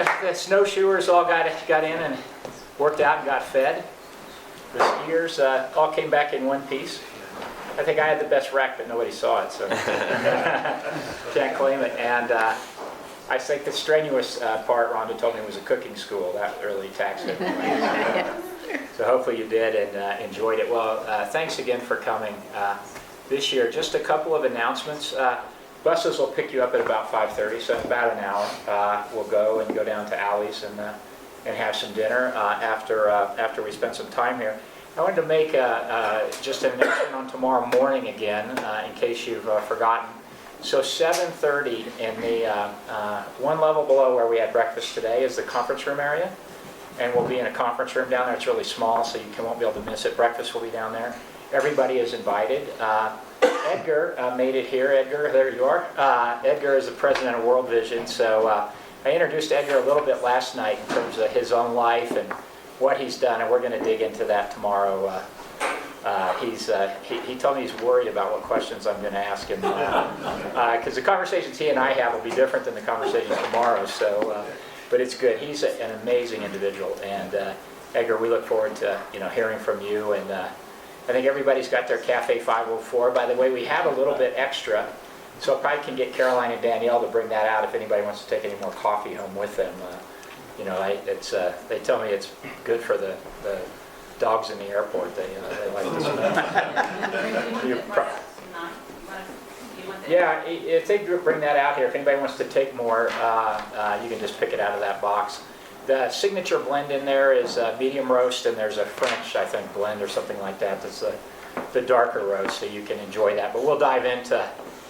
the snowshoers all got in and worked out and got fed. The skiers all came back in one piece. I think I had the best rack, but nobody saw it, so can't claim it. And I think the strenuous part, Rhonda told me, was a cooking school. That really taxed it. So hopefully you did and enjoyed it. Well, thanks again for coming this year. Just a couple of announcements. Buses will pick you up at about 5:30, so in about an hour. We'll go down to Allie's and have some dinner after we spend some time here. I wanted to make just an announcement on tomorrow morning again, in case you've forgotten. So 7:30 in the one level below where we had breakfast today is the conference room area. And we'll be in a conference room down there. It's really small, so you won't be able to miss it. Breakfast will be down there. Everybody is invited. Edgar made it here. Edgar, there you are. Edgar is the president of World Vision. So I introduced Edgar a little bit last night in terms of his own life and what he's done, and we're going to dig into that tomorrow. He told me he's worried about what questions I'm going to ask him, because the conversations he and I have will be different than the conversations tomorrow. So, but it's good. He's an amazing individual, and Edgar, we look forward to hearing from you. And I think everybody's got their Cafe 504. By the way, we have a little bit extra, so I probably can get Caroline and Danielle to bring that out if anybody wants to take any more coffee home with them. They tell me it's good for the dogs in the airport. They like this one. Yeah, if they bring that out here, if anybody wants to take more, you can just pick it out of that box. The signature blend in there is medium roast, and there's a French, I think, blend or something like that. That's the darker roast, so you can enjoy that. But we'll dive into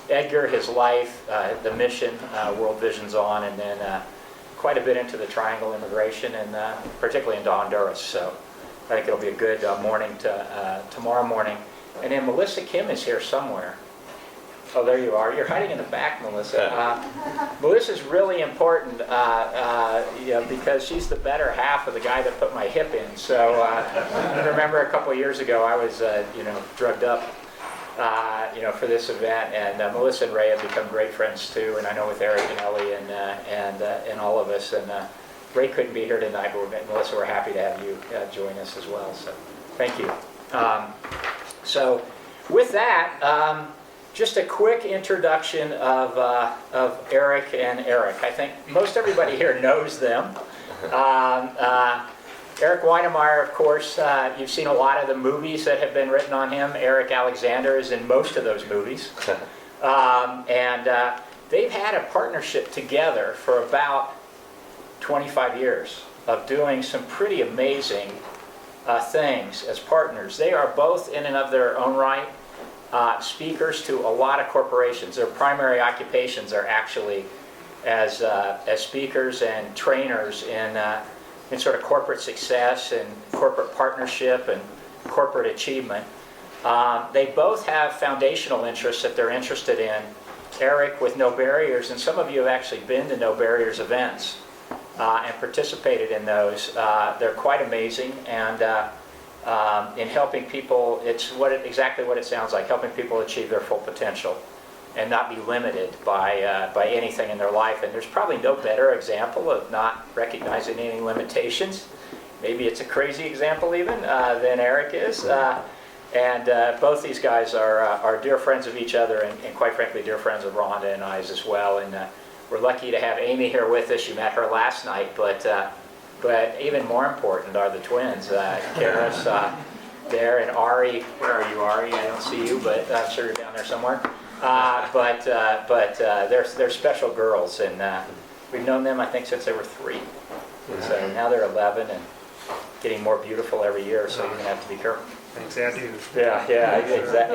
Edgar, his life, the mission World Vision's on, and then quite a bit into the Triangle immigration, and particularly into Honduras. So I think it'll be a good morning tomorrow morning. And then Melissa Kim is here somewhere. Oh, there you are. You're hiding in the back, Melissa. Melissa's really important because she's the better half of the guy that put my hip in. So I remember a couple of years ago I was drugged up for this event, and Melissa and Ray have become great friends too, and I know with Erik and Ellie and all of us. And Ray couldn't be here tonight, but Melissa, we're happy to have you join us as well. So thank you. So with that. Just a quick introduction of Erik and Erik. I think most everybody here knows them. Erik Weihenmayer, of course, you've seen a lot of the movies that have been written on him. Eric Alexander is in most of those movies. And they've had a partnership together for about 25 years of doing some pretty amazing things as partners. They are both in and of their own right speakers to a lot of corporations. Their primary occupations are actually as speakers and trainers in sort of corporate success and corporate partnership and corporate achievement. They both have foundational interests that they're interested in. Erik with No Barriers, and some of you have actually been to No Barriers events and participated in those. They're quite amazing, and in helping people, it's exactly what it sounds like, helping people achieve their full potential and not be limited by anything in their life. And there's probably no better example of not recognizing any limitations. Maybe it's a crazy example even than Erik is. And both these guys are dear friends of each other, and quite frankly dear friends of Rhonda and I's as well. And we're lucky to have Amy here with us. You met her last night, but even more important are the twins, Karis there, and Ari. Where are you, Ari? I don't see you, but I'm sure you're down there somewhere. But they're special girls, and we've known them, I think, since they were 3. So now they're 11 and getting more beautiful every year, so you're going to have to be careful. Thanks, Andy. Yeah,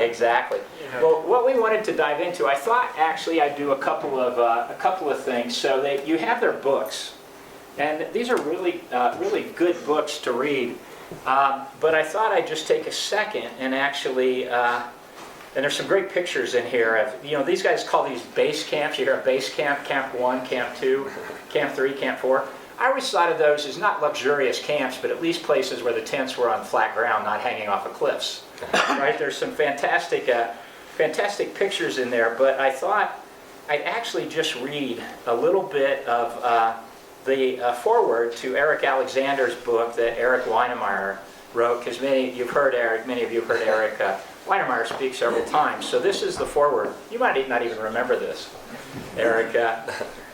exactly. Well, what we wanted to dive into, I thought actually I'd do a couple of things. So you have their books. And these are really good books to read. But I thought I'd just take a second and actually, and there's some great pictures in here of, these guys call these base camps. You hear a base camp, Camp 1, Camp 2, Camp 3, Camp 4. I always thought of those as not luxurious camps, but at least places where the tents were on flat ground, not hanging off of cliffs. Right? There's some fantastic pictures in there, but I thought I'd actually just read a little bit of the foreword to Eric Alexander's book that Erik Weihenmayer wrote, because many of you have heard Erik Weihenmayer speak several times. So this is the foreword. You might not even remember this. Erik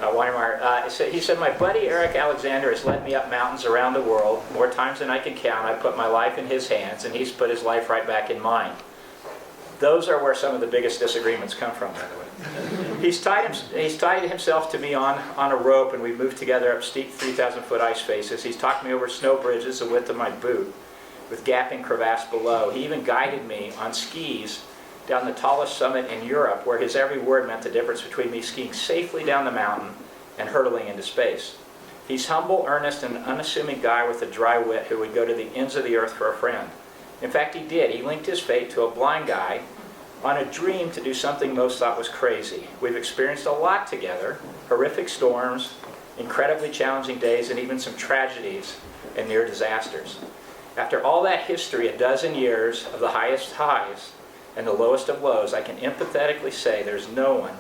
Weihenmayer. He said, "My buddy Erik Alexander has led me up mountains around the world more times than I can count. I put my life in his hands, and he's put his life right back in mine." Those are where some of the biggest disagreements come from, by the way. He's tied himself to me on a rope, and we've moved together up steep 3,000-foot ice faces. He's talked me over snow bridges the width of my boot, with gapping crevasse below. He even guided me on skis down the tallest summit in Europe, where his every word meant the difference between me skiing safely down the mountain and hurtling into space. He's humble, earnest, and an unassuming guy with a dry wit who would go to the ends of the earth for a friend. In fact, he did. He linked his fate to a blind guy on a dream to do something most thought was crazy. We've experienced a lot together, horrific storms, incredibly challenging days, and even some tragedies and near disasters. After all that history, a dozen years of the highest highs and the lowest of lows, I can empathetically say there's no one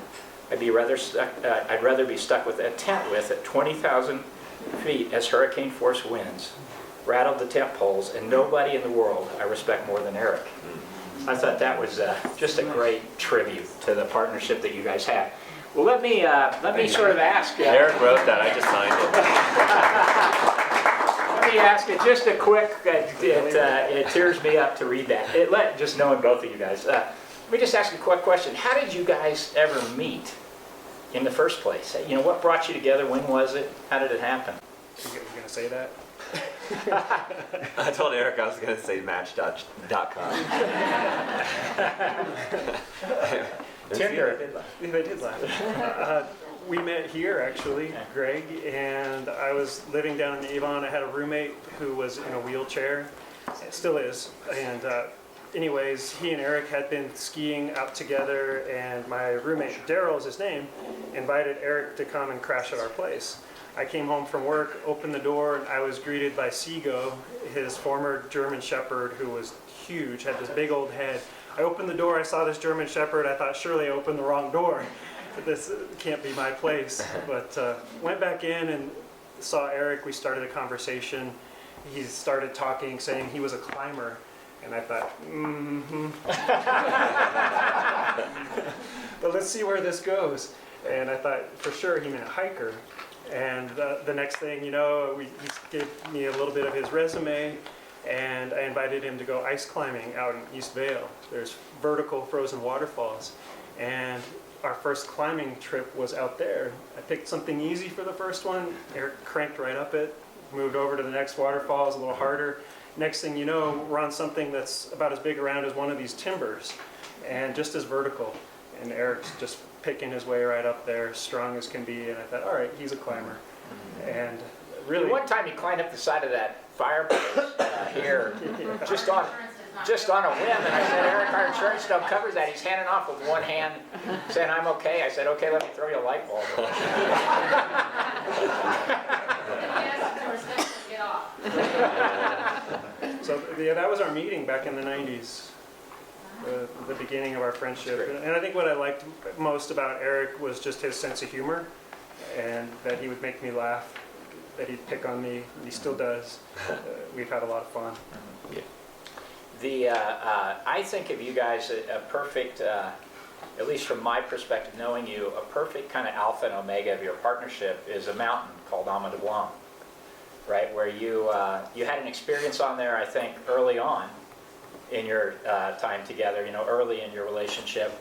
I'd rather be stuck with a tent with at 20,000 feet as hurricane force winds rattled the tent poles, and nobody in the world I respect more than Erik. I thought that was just a great tribute to the partnership that you guys have. Well, let me sort of ask. Erik wrote that. I just signed it. Let me ask it just a quick. It tears me up to read that. Just knowing both of you guys. Let me just ask a quick question. How did you guys ever meet in the first place? You know, what brought you together? When was it? How did it happen? You going to say that? I told Erik I was going to say Match.com. Tinder. They did laugh. We met here, actually, Greg, and I was living down in the Avon. I had a roommate who was in a wheelchair, still is, and anyways, he and Erik had been skiing out together, and my roommate, Daryl is his name, invited Erik to come and crash at our place. I came home from work, opened the door, and I was greeted by Seago, his former German Shepherd, who was huge, had this big old head. I opened the door, I saw this German Shepherd, I thought surely I opened the wrong door. This can't be my place. But went back in and saw Erik, we started a conversation. He started talking, saying he was a climber. And I thought, but let's see where this goes. And I thought for sure he meant hiker. And the next thing you know, he gave me a little bit of his resume, and I invited him to go ice climbing out in East Vale. There's vertical frozen waterfalls. And our first climbing trip was out there. I picked something easy for the first one. Erik cranked right up it, moved over to the next waterfall, it was a little harder. Next thing you know, we're on something that's about as big around as one of these timbers, and just as vertical. And Erik's just picking his way right up there, strong as can be, and I thought, all right, he's a climber. And really... One time he climbed up the side of that fireplace here, just on a whim, and I said, Erik, our insurance stuff covers that. He's handing off with one hand, saying, I'm okay. I said, okay, let me throw you a light bulb. So yeah, that was our meeting back in the 90s, the beginning of our friendship. And I think what I liked most about Erik was just his sense of humor, and that he would make me laugh, that he'd pick on me, and he still does. We've had a lot of fun. I think of you guys a perfect, at least from my perspective, knowing you, a perfect kind of alpha and omega of your partnership is a mountain called Amadablam, right? Where you had an experience on there, I think, early on in your time together, early in your relationship,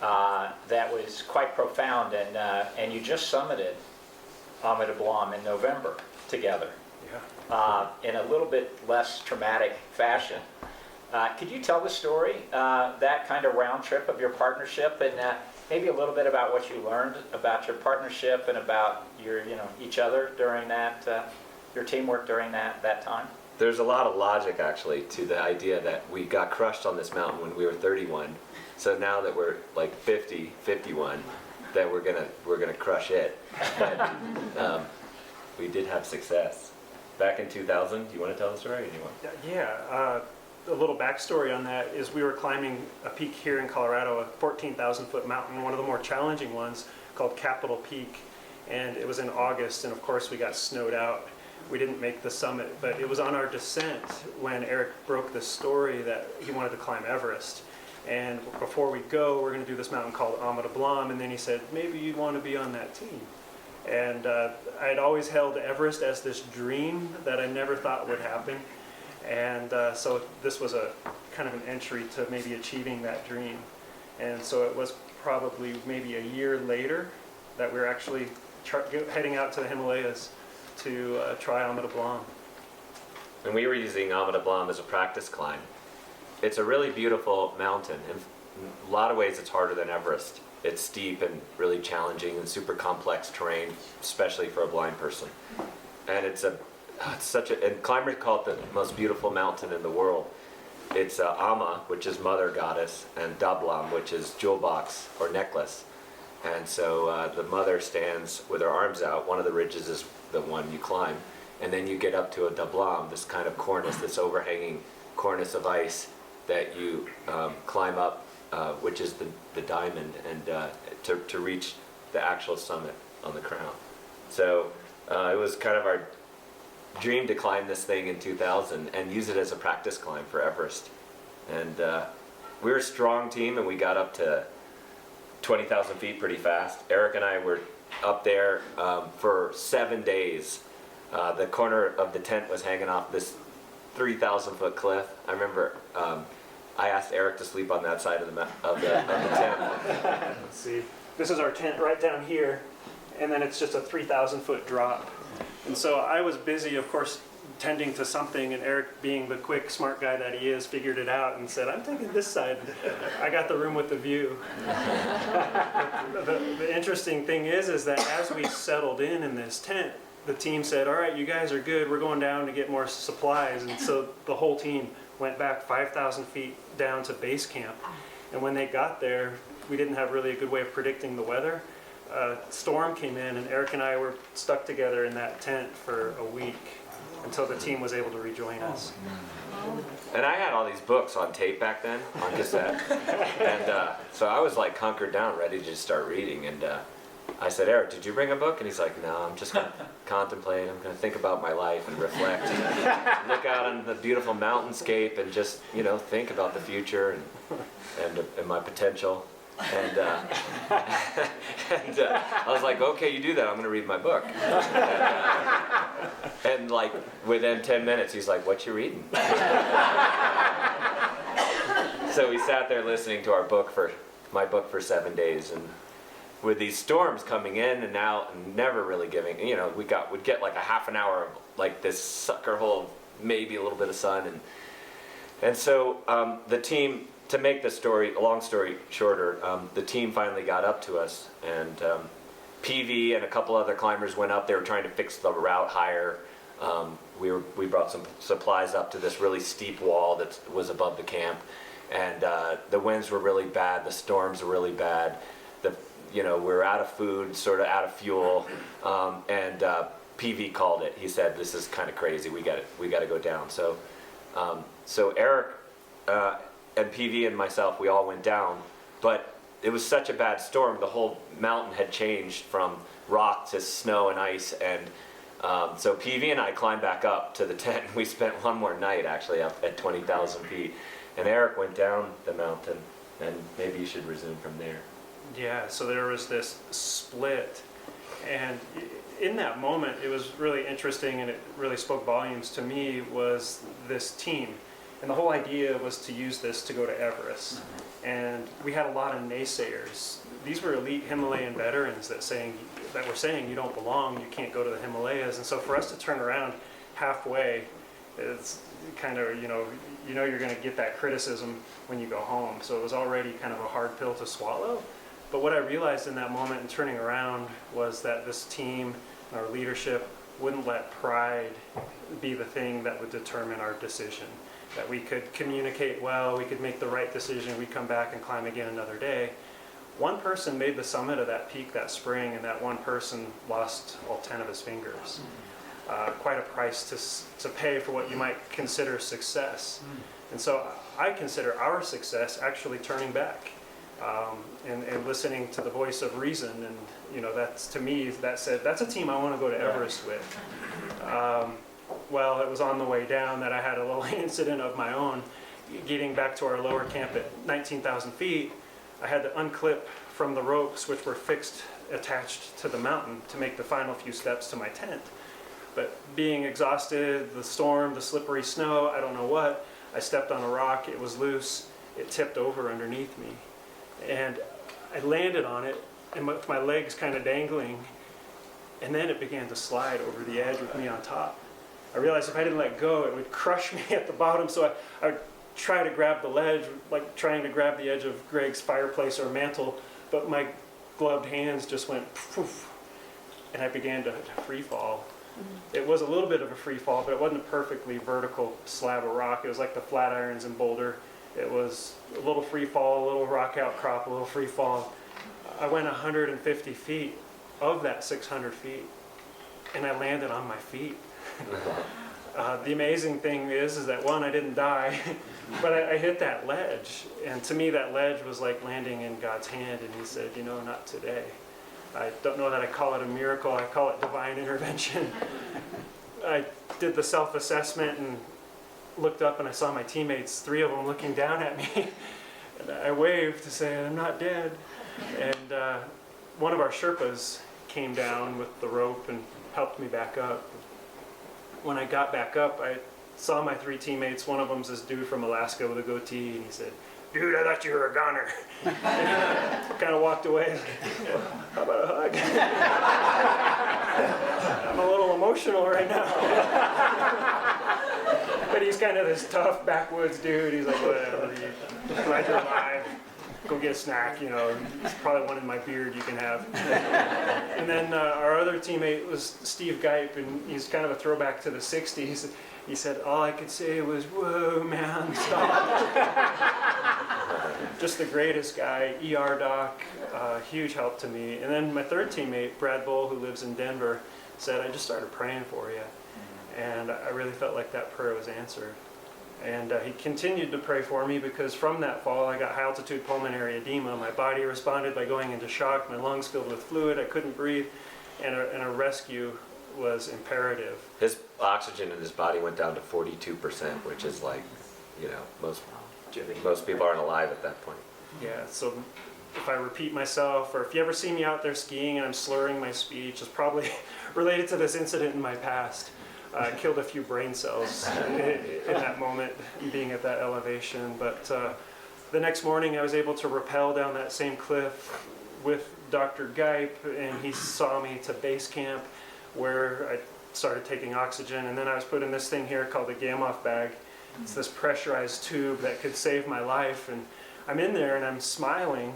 that was quite profound, and you just summited Amadablam in November together. Yeah. In a little bit less traumatic fashion. Could you tell the story, that kind of round trip of your partnership, and maybe a little bit about what you learned about your partnership and about your, each other during that, your teamwork during that time? There's a lot of logic, actually, to the idea that we got crushed on this mountain when we were 31. So now that we're like 50, 51, that we're gonna crush it. But we did have success. Back in 2000, do you want to tell the story? Anyone? Yeah. A little backstory on that is we were climbing a peak here in Colorado, a 14,000-foot mountain, one of the more challenging ones, called Capitol Peak. And it was in August, and of course we got snowed out. We didn't make the summit, but it was on our descent when Erik broke the story that he wanted to climb Everest. And before we go, we're going to do this mountain called Amadablam, and then he said, maybe you'd want to be on that team. And I had always held Everest as this dream that I never thought would happen. And so this was a kind of an entry to maybe achieving that dream. And so it was probably maybe a year later that we were actually heading out to the Himalayas to try Amadablam. And we were using Amadablam as a practice climb. It's a really beautiful mountain. In a lot of ways, it's harder than Everest. It's steep and really challenging and super complex terrain, especially for a blind person. And it's such a, and climbers call it the most beautiful mountain in the world. It's Ama, which is mother goddess, and Dablam, which is jewel box or necklace. And so the mother stands with her arms out. One of the ridges is the one you climb. And then you get up to a Dablam, this kind of cornice, this overhanging cornice of ice that you climb up, which is the diamond, and to reach the actual summit on the crown. So it was kind of our dream to climb this thing in 2000 and use it as a practice climb for Everest. And we were a strong team, and we got up to 20,000 feet pretty fast. Erik and I were up there for 7 days. The corner of the tent was hanging off this 3,000-foot cliff. I remember I asked Erik to sleep on that side of the tent. Let's see. This is our tent right down here, and then it's just a 3,000-foot drop. And so I was busy, of course, tending to something, and Erik, being the quick, smart guy that he is, figured it out and said, I'm taking this side. I got the room with the view. The interesting thing is that as we settled in this tent, the team said, all right, you guys are good. We're going down to get more supplies. And so the whole team went back 5,000 feet down to base camp. And when they got there, we didn't have really a good way of predicting the weather. A storm came in, and Erik and I were stuck together in that tent for a week until the team was able to rejoin us. And I had all these books on tape back then, on cassette. And so I was like hunkered down, ready to just start reading. And I said, Erik, did you bring a book? And he's like, no, I'm just going to contemplate. I'm going to think about my life and reflect. And look out on the beautiful mountainscape and just, think about the future and my potential. And I was like, okay, you do that. I'm going to read my book. And like within 10 minutes, he's like, what you reading? So we sat there listening to my book for 7 days, and with these storms coming in and out and never really giving, we'd get like a half an hour of like this sucker hole, maybe a little bit of sun, and so the team. To make the long story shorter, the team finally got up to us, and PV and a couple other climbers went up. They were trying to fix the route higher. We brought some supplies up to this really steep wall that was above the camp, and the winds were really bad. The storms were really bad. We were out of food, sort of out of fuel, and PV called it. He said, "This is kind of crazy. We got to go down." So Erik. And PV and myself, we all went down, but it was such a bad storm. The whole mountain had changed from rock to snow and ice, and so PV and I climbed back up to the tent. We spent one more night actually up at 20,000 feet, and Erik went down the mountain, and maybe you should resume from there. Yeah, so there was this split, and in that moment, it was really interesting, and it really spoke volumes to me, was this team. And the whole idea was to use this to go to Everest. And we had a lot of naysayers. These were elite Himalayan veterans that were saying you don't belong, you can't go to the Himalayas. And so for us to turn around halfway, it's kind of, you're going to get that criticism when you go home. So it was already kind of a hard pill to swallow. But what I realized in that moment in turning around was that this team, our leadership, wouldn't let pride be the thing that would determine our decision. That we could communicate well, we could make the right decision, we'd come back and climb again another day. One person made the summit of that peak that spring, and that one person lost all 10 of his fingers. Quite a price to pay for what you might consider success. And so I consider our success actually turning back. and listening to the voice of reason. And, you know, that's, to me, that said, that's a team I want to go to Everest with. Well, it was on the way down that I had a little incident of my own. Getting back to our lower camp at 19,000 feet, I had to unclip from the ropes which were attached to the mountain to make the final few steps to my tent. But being exhausted, the storm, the slippery snow, I don't know what, I stepped on a rock, it was loose, it tipped over underneath me. And I landed on it, and with my legs kind of dangling, and then it began to slide over the edge with me on top. I realized if I didn't let go, it would crush me at the bottom, so I would try to grab the ledge, like trying to grab the edge of Greg's fireplace or mantle, but my gloved hands just went poof, and I began to free fall. It was a little bit of a free fall, but it wasn't a perfectly vertical slab of rock. It was like the Flatirons in Boulder. It was a little free fall, a little rock outcrop, a little free fall. I went 150 feet of that 600 feet, and I landed on my feet. The amazing thing is that one, I didn't die, but I hit that ledge. And to me, that ledge was like landing in God's hand, and he said, you know, not today. I don't know that I call it a miracle, I call it divine intervention. I did the self-assessment and looked up and I saw my teammates, 3 of them looking down at me. And I waved to say, I'm not dead. And one of our Sherpas came down with the rope and helped me back up. When I got back up, I saw my 3 teammates. One of them's this dude from Alaska with a goatee, and he said, dude, I thought you were a goner. Kind of walked away. How about a hug? I'm a little emotional right now. But he's kind of this tough backwoods dude. He's like, whatever, glad you're alive. Go get a snack, you know. It's probably one in my beard you can have. And then our other teammate was Steve Geip, and he's kind of a throwback to the 60s. He said, all I could say was, whoa, man, stop. Just the greatest guy, ER doc, huge help to me. And then my third teammate, Brad Bull, who lives in Denver, said, I just started praying for you. And I really felt like that prayer was answered. And he continued to pray for me because from that fall, I got high altitude pulmonary edema. My body responded by going into shock, my lungs filled with fluid, I couldn't breathe, and a rescue was imperative. His oxygen in his body went down to 42%, which is like, you know, most people aren't alive at that point. Yeah, so if I repeat myself, or if you ever see me out there skiing and I'm slurring my speech, it's probably related to this incident in my past. I killed a few brain cells in that moment, being at that elevation. But the next morning I was able to rappel down that same cliff with Dr. Geip, and he saw me to base camp where I started taking oxygen. And then I was put in this thing here called a Gamoff bag. It's this pressurized tube that could save my life. And I'm in there and I'm smiling.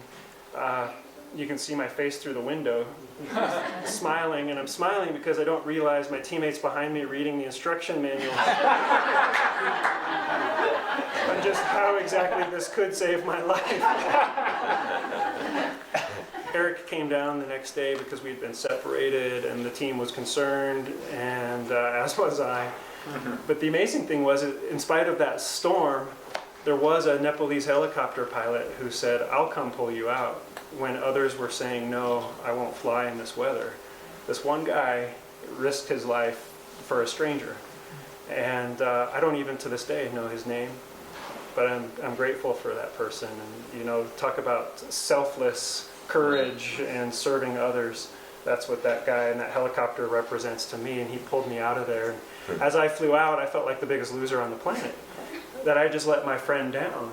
You can see my face through the window, smiling, and I'm smiling because I don't realize my teammates behind me reading the instruction manual on just how exactly this could save my life. Erik came down the next day because we'd been separated and the team was concerned, and as was I. But the amazing thing was, in spite of that storm, there was a Nepalese helicopter pilot who said, I'll come pull you out, when others were saying, no, I won't fly in this weather. This one guy risked his life for a stranger. And I don't even to this day know his name, but I'm grateful for that person. And, you know, talk about selfless courage and serving others. That's what that guy in that helicopter represents to me, and he pulled me out of there. And as I flew out, I felt like the biggest loser on the planet, that I just let my friend down.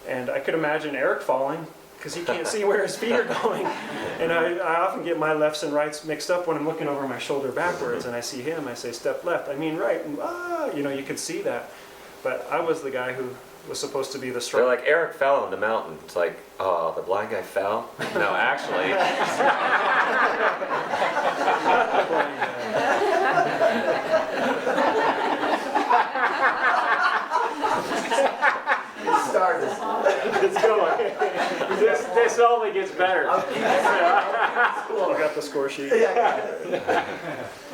And I could imagine Erik falling, because he can't see where his feet are going. And I often get my lefts and rights mixed up when I'm looking over my shoulder backwards, and I see him, I say, step left, I mean right, and you know, you could see that. But I was the guy who was supposed to be the strong. They're like, Erik fell on the mountain. It's like, oh, the blind guy fell? No, actually. It's going. This only gets better. You got the score sheet.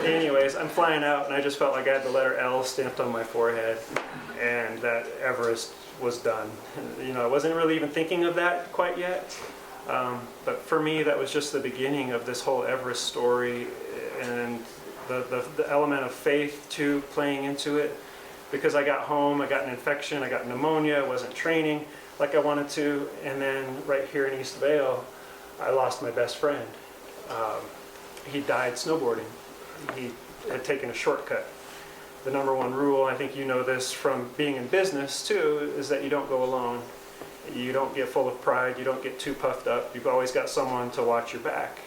Anyways, I'm flying out, and I just felt like I had the letter L stamped on my forehead, and that Everest was done. You know, I wasn't really even thinking of that quite yet, But for me, that was just the beginning of this whole Everest story, and the element of faith too playing into it. Because I got home, I got an infection, I got pneumonia, I wasn't training like I wanted to, and then right here in East Vale, I lost my best friend. He died snowboarding. He had taken a shortcut. The number one rule, I think you know this from being in business too, is that you don't go alone. You don't get full of pride, you don't get too puffed up. You've always got someone to watch your back.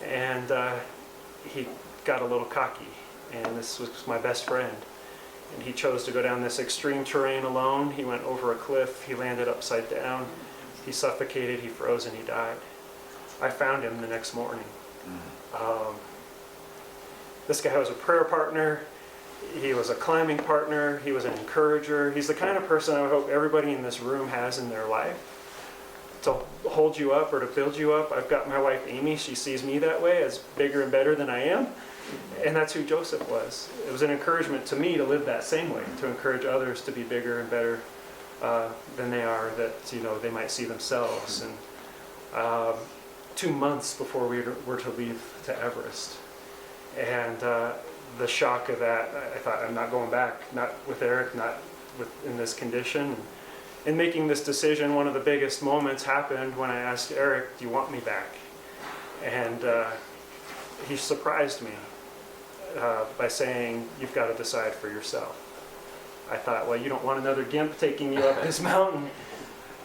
And he got a little cocky, and this was my best friend. And he chose to go down this extreme terrain alone. He went over a cliff, he landed upside down, he suffocated, he froze, and he died. I found him the next morning. This guy was a prayer partner, he was a climbing partner, he was an encourager. He's the kind of person I would hope everybody in this room has in their life, to hold you up or to build you up. I've got my wife Amy, she sees me that way, as bigger and better than I am. And that's who Joseph was. It was an encouragement to me to live that same way, to encourage others to be bigger and better than they are, that they might see themselves. And 2 months before we were to leave to Everest, and the shock of that, I thought, I'm not going back, not with Erik, not in this condition. In making this decision, one of the biggest moments happened when I asked Erik, "Do you want me back?" And he surprised me by saying, "You've got to decide for yourself." I thought, well, you don't want another gimp taking you up this mountain.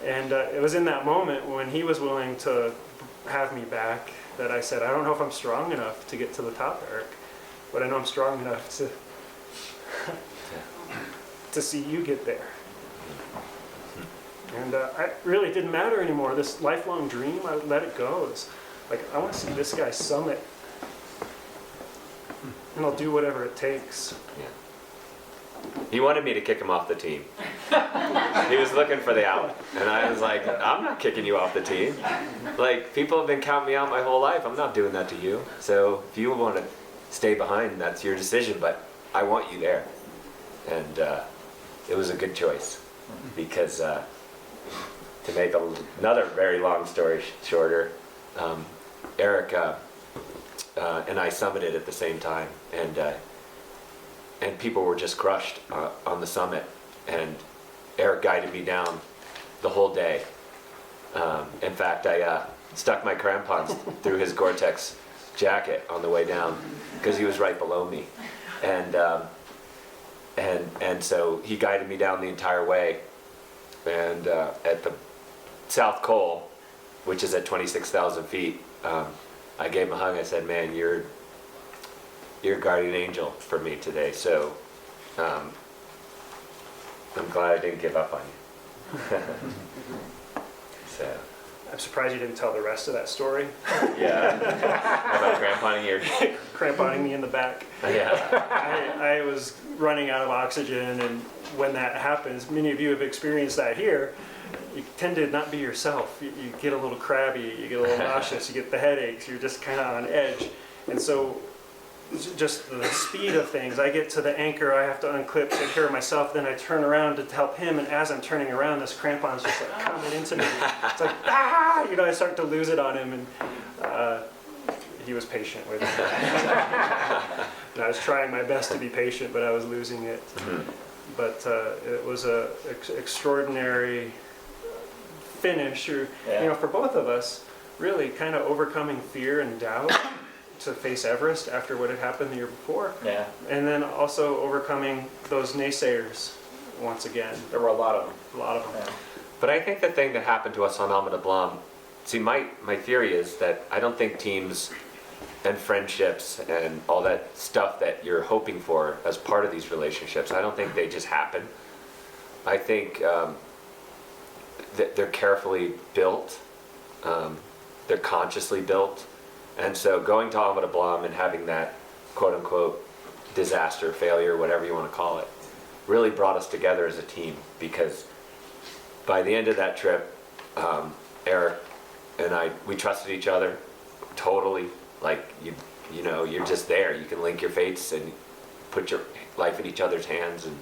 And it was in that moment when he was willing to have me back that I said, I don't know if I'm strong enough to get to the top, Erik, but I know I'm strong enough to see you get there. And it really didn't matter anymore. This lifelong dream, I let it go. It's like, I want to see this guy summit, and I'll do whatever it takes. Yeah. He wanted me to kick him off the team. He was looking for the out. And I was like, I'm not kicking you off the team. Like, people have been counting me out my whole life. I'm not doing that to you. So if you want to stay behind, that's your decision, but I want you there. And it was a good choice, because to make another very long story shorter, Erik and I summited at the same time, and people were just crushed on the summit, and Erik guided me down the whole day. In fact, I stuck my crampons through his Gore-Tex jacket on the way down, because he was right below me, and so he guided me down the entire way. And at the South Col, which is at 26,000 feet, I gave him a hug. I said, "Man, you're a guardian angel for me today." So I'm glad I didn't give up on you. So. I'm surprised you didn't tell the rest of that story. Yeah. How about Cramponing me in the back. Yeah. I was running out of oxygen, and when that happens, many of you have experienced that here, you tend to not be yourself. You get a little crabby, you get a little nauseous, you get the headaches, you're just kind of on edge. And so just the speed of things, I get to the anchor, I have to unclip, take care of myself, then I turn around to help him, and as I'm turning around, this crampon's just like coming into me. It's like, ah! I start to lose it on him, and he was patient with me. And I was trying my best to be patient, but I was losing it. Mm-hmm. But it was an extraordinary finish, for both of us, really kind of overcoming fear and doubt to face Everest after what had happened the year before. Yeah. And then also overcoming those naysayers once again. There were a lot of them. A lot of them. Yeah. But I think the thing that happened to us on Amadablam, see, my theory is that I don't think teams and friendships and all that stuff that you're hoping for as part of these relationships, I don't think they just happen. I think that they're carefully built, they're consciously built. And so going to Amadablam and having that quote-unquote disaster, failure, whatever you want to call it, really brought us together as a team, because by the end of that trip, Erik and I, we trusted each other totally. Like, you're just there. You can link your fates and put your life in each other's hands. And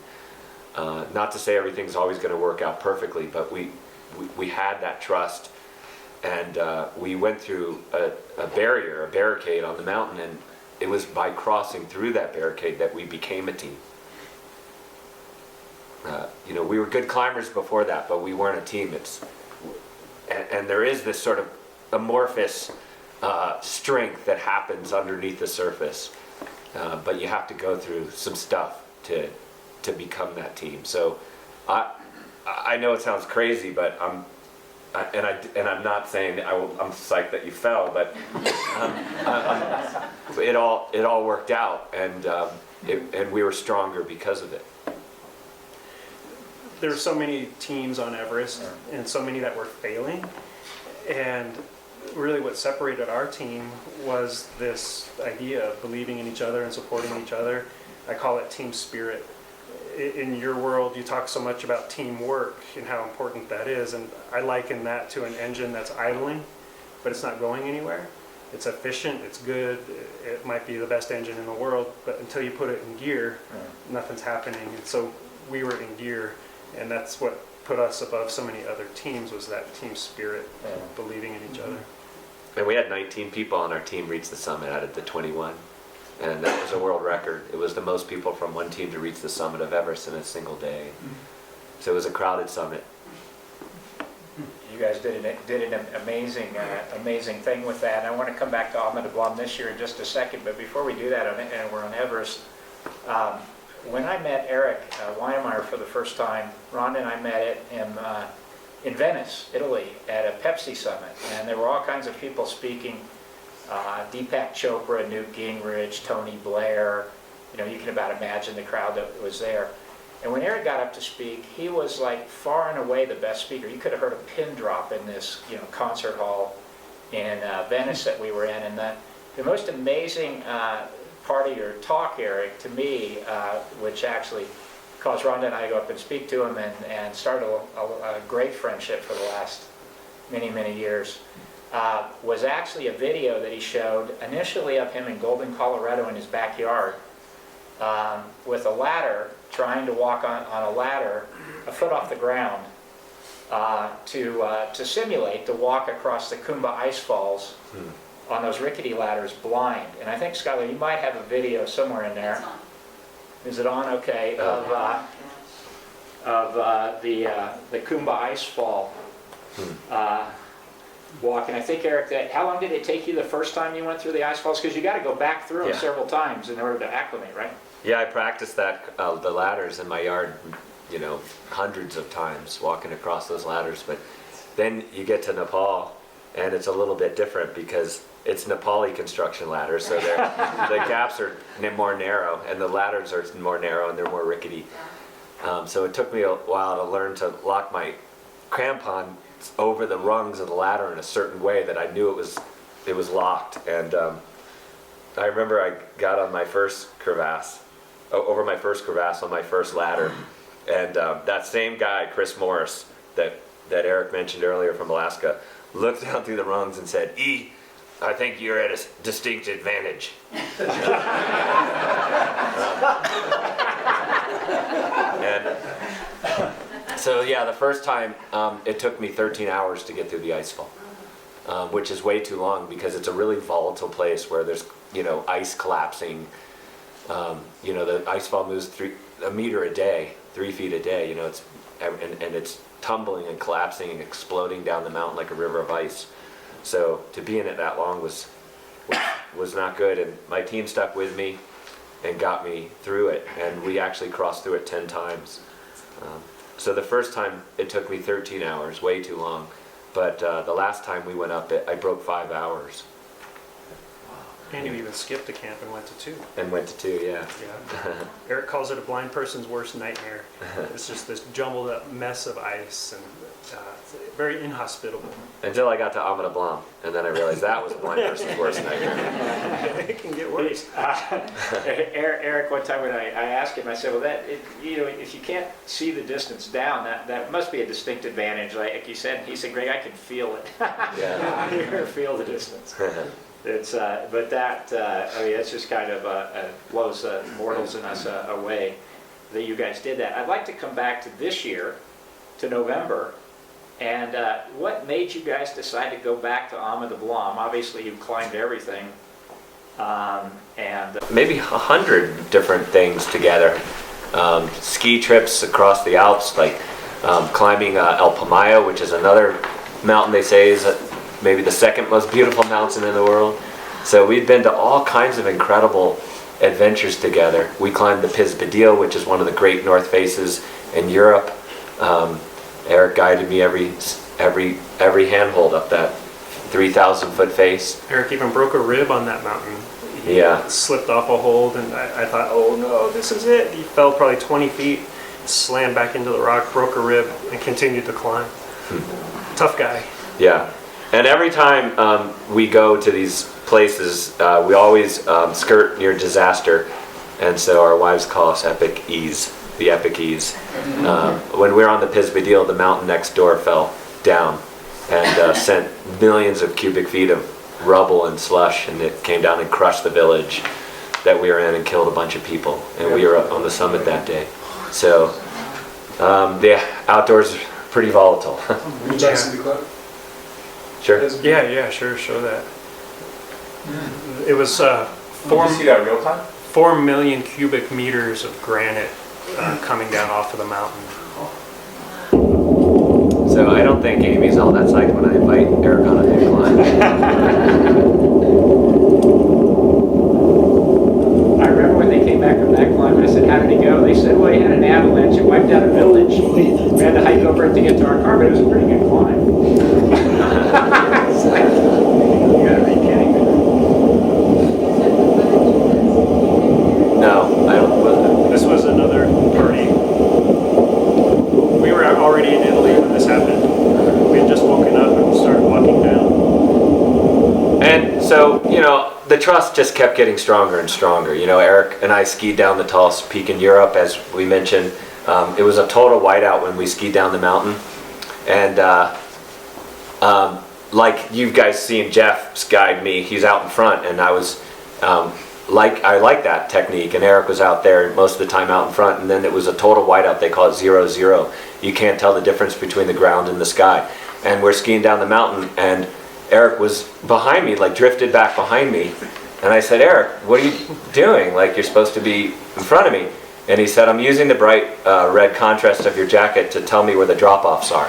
not to say everything's always going to work out perfectly, but we had that trust. And we went through a barricade on the mountain, and it was by crossing through that barricade that we became a team. We were good climbers before that, but we weren't a team. And there is this sort of amorphous strength that happens underneath the surface, but you have to go through some stuff to become that team. So I know it sounds crazy, but I'm not saying I'm psyched that you fell, but it all worked out, and we were stronger because of it. There's so many teams on Everest and so many that were failing, and really what separated our team was this idea of believing in each other and supporting each other. I call it team spirit. In your world, you talk so much about teamwork and how important that is, and I liken that to an engine that's idling, but it's not going anywhere. It's efficient, it's good, it might be the best engine in the world, but until you put it in gear, nothing's happening. And so we were in gear, and that's what put us above so many other teams, was that team spirit, believing in each other. And we had 19 people on our team reach the summit out of the 21. And that was a world record. It was the most people from one team to reach the summit of Everest in a single day. So it was a crowded summit. You guys did an amazing thing with that. And I want to come back to Amadablam this year in just a second. But before we do that, and we're on Everest, when I met Erik Weihenmayer for the first time, Rhonda and I met him in Venice, Italy, at a Pepsi summit. And there were all kinds of people speaking. Deepak Chopra, Newt Gingrich, Tony Blair, you can about imagine the crowd that was there. And when Erik got up to speak, he was like far and away the best speaker. You could have heard a pin drop in this concert hall in Venice that we were in. And the most amazing part of your talk, Erik, to me, which actually caused Rhonda and I to go up and speak to him and started a great friendship for the last many, many years, was actually a video that he showed initially of him in Golden, Colorado in his backyard with a ladder, trying to walk on a ladder a foot off the ground to simulate the walk across the Kumba ice falls on those rickety ladders blind. And I think, Skylar, you might have a video somewhere in there. Is it on? Okay. Of the Kumba ice fall walk. And I think, Erik, how long did it take you the first time you went through the ice falls? Because you got to go back through them several times in order to acclimate, right? Yeah, I practiced that the ladders in my yard, hundreds of times walking across those ladders. But then you get to Nepal, and it's a little bit different because it's Nepali construction ladders, so the gaps are more narrow, and the ladders are more narrow, and they're more rickety. So it took me a while to learn to lock my crampon over the rungs of the ladder in a certain way that I knew it was locked. And I remember I got on my first crevasse, over my first crevasse on my first ladder, and that same guy, Chris Morris, that Erik mentioned earlier from Alaska, looked down through the rungs and said, "E, I think you're at a distinct advantage." And so yeah, the first time it took me 13 hours to get through the ice fall, which is way too long because it's a really volatile place where there's ice collapsing. The ice fall moves 1 meter a day, 3 feet a day. And it's tumbling and collapsing and exploding down the mountain like a river of ice. So to be in it that long was not good. And my team stuck with me and got me through it. And we actually crossed through it 10 times. So the first time it took me 13 hours, way too long. But the last time we went up it, I broke 5 hours. And you even skipped a camp and went to 2. And went to 2, yeah. Erik calls it a blind person's worst nightmare. It's just this jumbled up mess of ice and very inhospitable. Until I got to Amadablam, and then I realized that was a blind person's worst nightmare. It can get worse. Erik, one time when I asked him, I said, well, if you can't see the distance down, that must be a distinct advantage. Like you said, he said, Greg, I can feel it. Yeah. You can feel the distance. But that's just kind of blows mortals in us away that you guys did that. I'd like to come back to this year, to November, And what made you guys decide to go back to Amadablam? Obviously, you've climbed everything. Maybe 100 different things together. Ski trips across the Alps, like climbing El Pamayo, which is another mountain they say is maybe the second most beautiful mountain in the world. So we'd been to all kinds of incredible adventures together. We climbed the Pisbadil, which is one of the great north faces in Europe. Erik guided me every handhold up that 3,000-foot face. Erik even broke a rib on that mountain. He slipped off a hold, and I thought, oh no, this is it. He fell probably 20 feet, slammed back into the rock, broke a rib, and continued to climb. Tough guy. Yeah, and every time we go to these places, we always skirt near disaster, and so our wives call us Epic Ease, the Epic Ease. When we were on the Pisbadil, the mountain next door fell down and sent millions of cubic feet of rubble and slush, and it came down and crushed the village that we were in and killed a bunch of people, and we were on the summit that day. So the outdoors are pretty volatile. Would you like to be clear? Sure. Yeah, sure, show that. It was Did you see that real time? 4 million cubic meters of granite coming down off of the mountain. So I don't think Amy's all that psyched when I invite Erik on a big climb. I remember when they came back from that climb, I said, how did it go? They said, well, he had an avalanche, it wiped out a village. We had to hike over it to get to our car, but it was a pretty good climb. It's like, you gotta be kidding me. No, I don't. This was another party. We were already in Italy when this happened. We had just woken up and started walking down. And so, the trust just kept getting stronger and stronger. Erik and I skied down the tallest peak in Europe, as we mentioned. It was a total whiteout when we skied down the mountain. And like you guys seen Jeff guide me, he's out in front, and I was I like that technique, and Erik was out there most of the time out in front, and then it was a total whiteout. They call it 0-0. You can't tell the difference between the ground and the sky. And we're skiing down the mountain, and Erik was behind me, like drifted back behind me. And I said, Erik, what are you doing? Like, you're supposed to be in front of me. And he said, I'm using the bright red contrast of your jacket to tell me where the drop-offs are.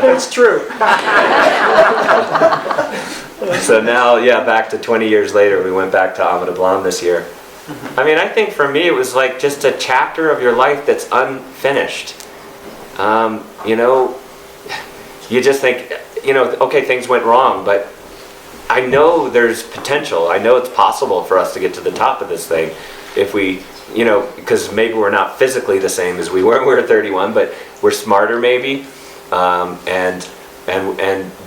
That's true. So now, back to 20 years later, we went back to Amadablam this year. I mean, I think for me it was like just a chapter of your life that's unfinished. You just think, okay, things went wrong, but I know there's potential. I know it's possible for us to get to the top of this thing if we, because maybe we're not physically the same as we were when we were 31, but we're smarter maybe, and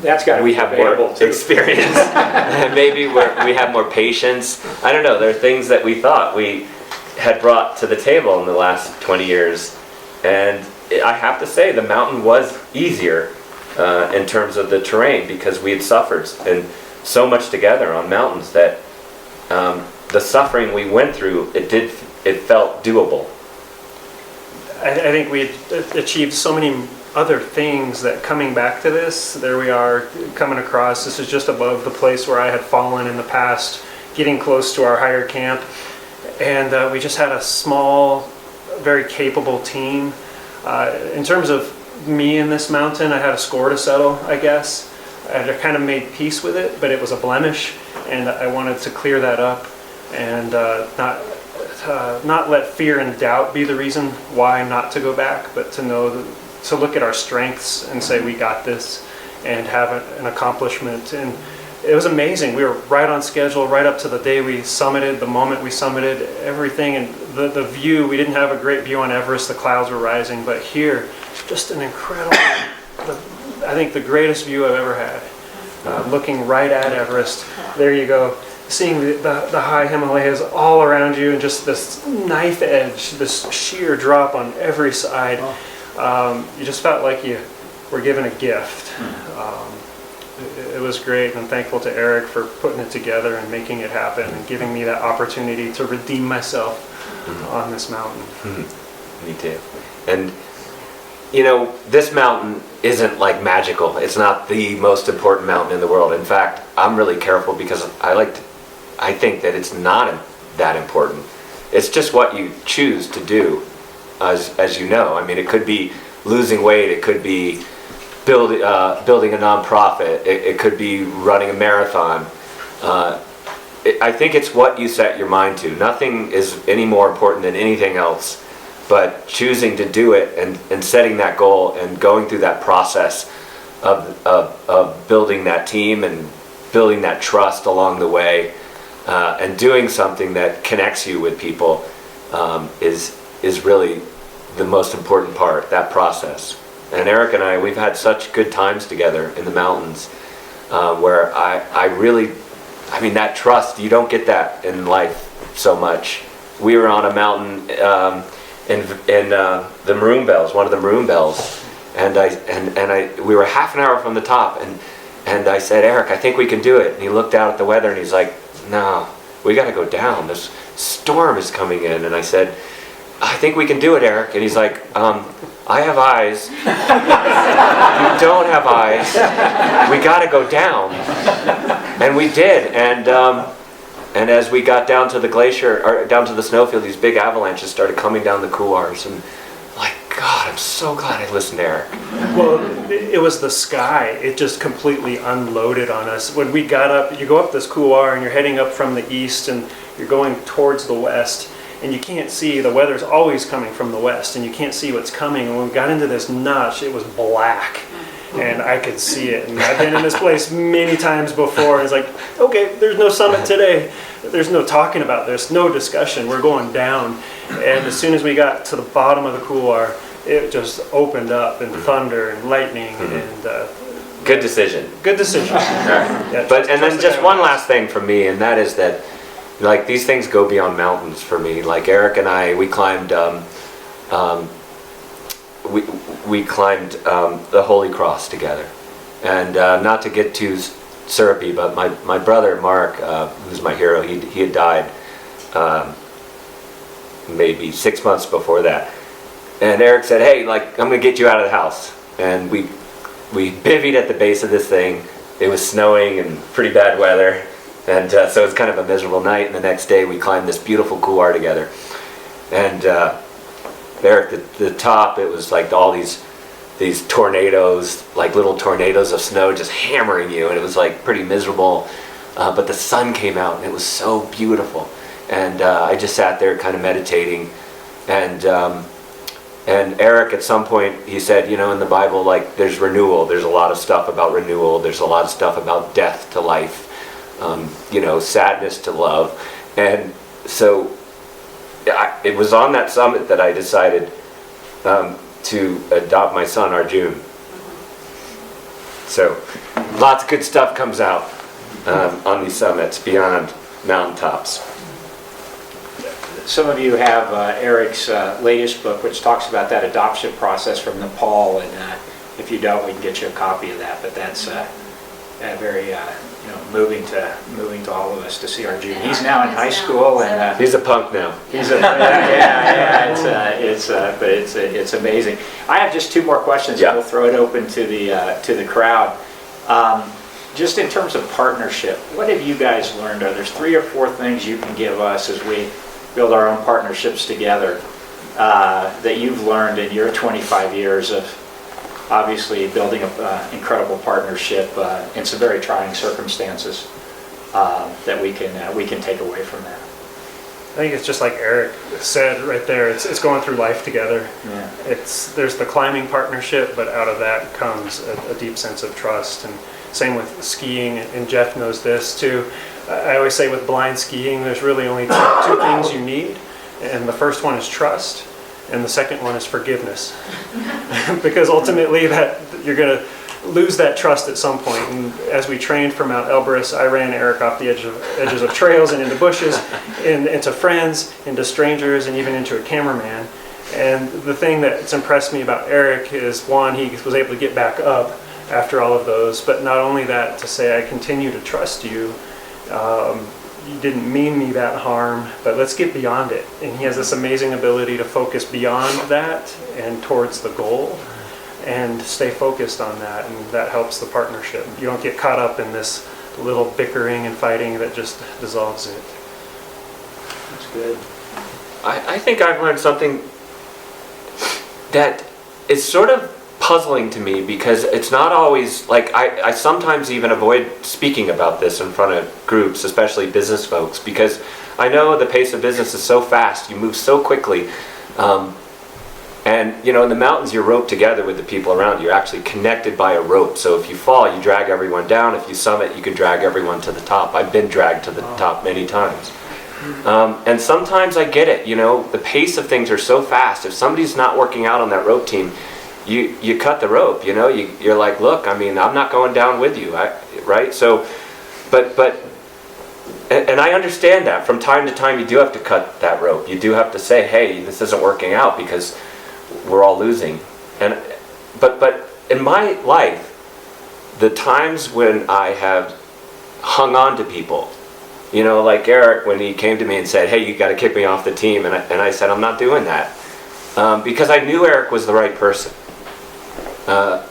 That's got to we be have more debatable, too. experience, and maybe we have more patience. I don't know. There are things that we thought we had brought to the table in the last 20 years, and I have to say the mountain was easier in terms of the terrain because we had suffered and so much together on mountains that the suffering we went through, it felt doable. I think we achieved so many other things that coming back to this, there we are coming across. This is just above the place where I had fallen in the past, getting close to our higher camp. And we just had a small, very capable team. In terms of me in this mountain, I had a score to settle, I guess. I kind of made peace with it, but it was a blemish, and I wanted to clear that up and not let fear and doubt be the reason why not to go back, but to know, to look at our strengths and say we got this and have an accomplishment. And it was amazing. We were right on schedule, right up to the day we summited, the moment we summited, everything. And the view, we didn't have a great view on Everest, the clouds were rising, but here, just an incredible, I think the greatest view I've ever had. Looking right at Everest, there you go, seeing the high Himalayas all around you, and just this knife edge, this sheer drop on every side. You just felt like you were given a gift. It was great. I'm thankful to Erik for putting it together and making it happen and giving me that opportunity to redeem myself on this mountain. Me too. And you know, this mountain isn't like magical. It's not the most important mountain in the world. In fact, I'm really careful because I think that it's not that important. It's just what you choose to do, as you know. I mean, it could be losing weight. It could be building a nonprofit. It could be running a marathon. I think it's what you set your mind to. Nothing is any more important than anything else. But choosing to do it and setting that goal and going through that process of building that team and building that trust along the way, and doing something that connects you with people is really the most important part, that process. And Erik and I, we've had such good times together in the mountains, where I mean, that trust, you don't get that in life so much. We were on a mountain in the Maroon Bells, one of the Maroon Bells, and we were half an hour from the top, and I said, Erik, I think we can do it. And he looked out at the weather and he's like, no, we got to go down. This storm is coming in. And I said, I think we can do it, Erik. And he's like, I have eyes. You don't have eyes. We got to go down. And we did. And as we got down to the glacier, or down to the snowfield, these big avalanches started coming down the couloirs. And like, God, I'm so glad I listened to Erik. Well, it was the sky. It just completely unloaded on us. When we got up, you go up this couloir and you're heading up from the east and you're going towards the west. And you can't see, the weather's always coming from the west and you can't see what's coming. And when we got into this notch, it was black. And I could see it. And I've been in this place many times before. And it's like, okay, there's no summit today. There's no talking about this, no discussion. We're going down. And as soon as we got to the bottom of the couloir, it just opened up and thunder and lightning. And Good decision. good decision. Yeah, And then just one last thing from me, and that is that, like, these things go beyond mountains for me. Like Erik and I, we climbed we climbed the Holy Cross together. And not to get too syrupy, but my brother Mark, who's my hero, he had died maybe 6 months before that. And Erik said, hey, like, I'm going to get you out of the house. And we bivvied at the base of this thing. It was snowing and pretty bad weather. And so it's kind of a miserable night. And the next day we climbed this beautiful couloir together. And Erik, the top, it was like all these tornadoes, like little tornadoes of snow just hammering you. And it was like pretty miserable. But the sun came out and it was so beautiful. And I just sat there kind of meditating. And Erik, at some point, he said, you know, in the Bible, like, there's renewal. There's a lot of stuff about renewal. There's a lot of stuff about death to life. You know, sadness to love. And so it was on that summit that I decided to adopt my son, Arjun. So lots of good stuff comes out on these summits beyond mountaintops. Some of you have Erik's latest book, which talks about that adoption process from Nepal, and if you don't, we can get you a copy of that. But that's very moving to all of us to see Arjun. He's now in high school, and He's a punk now. he's it's amazing. I have just two more questions, Yeah. and we'll throw it open to the crowd. Just in terms of partnership, what have you guys learned? Are there 3 or 4 things you can give us as we build our own partnerships together that you've learned in your 25 years of obviously building an incredible partnership in some very trying circumstances that we can take away from that? I think it's just like Erik said right there. It's going through life together. Yeah. There's the climbing partnership, but out of that comes a deep sense of trust. And same with skiing, and Jeff knows this too. I always say with blind skiing, there's really only two things you need, and the first one is trust, and the second one is forgiveness. Because ultimately, that you're going to lose that trust at some point. And as we trained for Mount Everest, I ran Erik off the edges of trails and into bushes, into friends, into strangers, and even into a cameraman. And the thing that's impressed me about Erik is, one, he was able to get back up after all of those. But not only that, to say, I continue to trust you. You didn't mean me that harm, but let's get beyond it. And he has this amazing ability to focus beyond that and towards the goal and stay focused on that. And that helps the partnership. You don't get caught up in this little bickering and fighting that just dissolves it. That's good. I think I've learned something that is sort of puzzling to me, because it's not always, like, I sometimes even avoid speaking about this in front of groups, especially business folks, because I know the pace of business is so fast, you move so quickly, and in the mountains you're roped together with the people around you. You're actually connected by a rope, so if you fall, you drag everyone down. If you summit, you can drag everyone to the top. I've been dragged to the top many times. And sometimes I get it, the pace of things are so fast. If somebody's not working out on that rope team, you cut the rope, you're like, look, I'm not going down with you, right? So, and I understand that from time to time you do have to cut that rope. You do have to say, hey, this isn't working out because we're all losing. But in my life, the times when I have hung on to people, like Erik, when he came to me and said, hey, you got to kick me off the team, and I said, I'm not doing that, because I knew Erik was the right person. I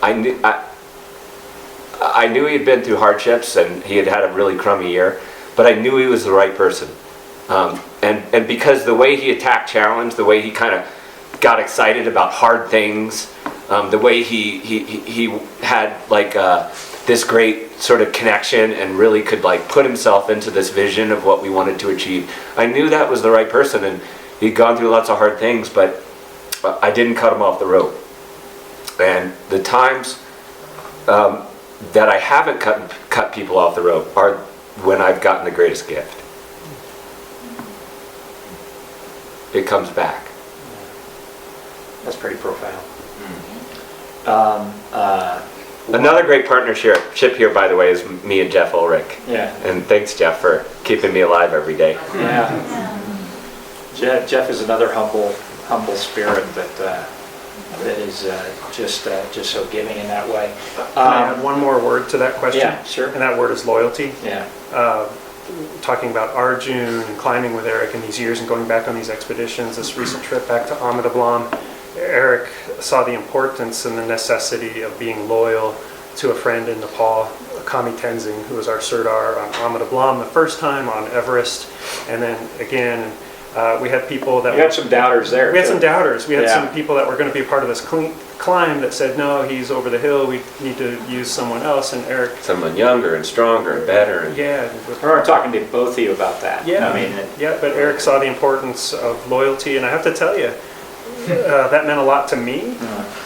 knew he had been through hardships and he had had a really crummy year, but I knew he was the right person. And because the way he attacked challenge, the way he kind of got excited about hard things, the way he had like this great sort of connection and really could like put himself into this vision of what we wanted to achieve. I knew that was the right person, and he'd gone through lots of hard things, but I didn't cut him off the rope. And the times that I haven't cut people off the rope are when I've gotten the greatest gift. It comes back. That's pretty profound. Another great partnership here, by the way, is me and Jeff Ulrich. Yeah. And thanks, Jeff, for keeping me alive every day. Yeah. Jeff is another humble spirit that is just so giving in that way. Can I add one more word to that question? Yeah, sure. And that word is loyalty. Yeah. Talking about Arjun and climbing with Erik in these years and going back on these expeditions, this recent trip back to Amadablam, Erik saw the importance and the necessity of being loyal to a friend in Nepal, Kami Tenzing, who was our Sirdar on Amadablam the first time, on Everest, and then again. We had people that... We had some doubters there. We had some doubters. We had Yeah. some people that were going to be a part of this climb that said, no, he's over the hill, we need to use someone else, and Erik... Someone younger and stronger and better. And Yeah. I remember talking to both of you about that. Yeah. Yeah, but Erik saw the importance of loyalty, and I have to tell you, that meant a lot to me.